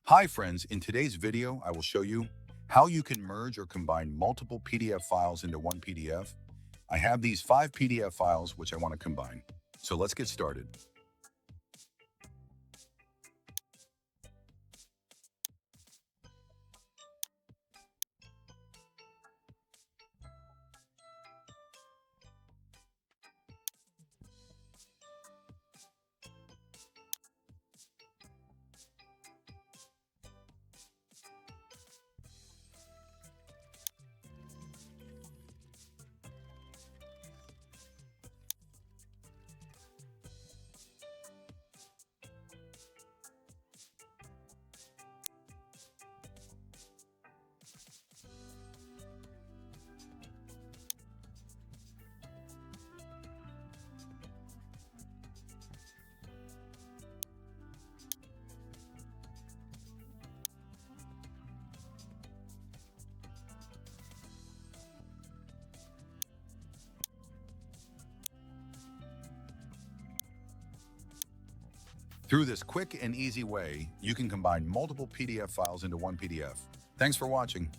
Hi friends, in today's video, I will show you how you can merge or combine multiple PDF files into one PDF. I have these 5 PDF files which I want to combine. So let's get started. Through this quick and easy way, you can combine multiple PDF files into one PDF. Thanks for watching.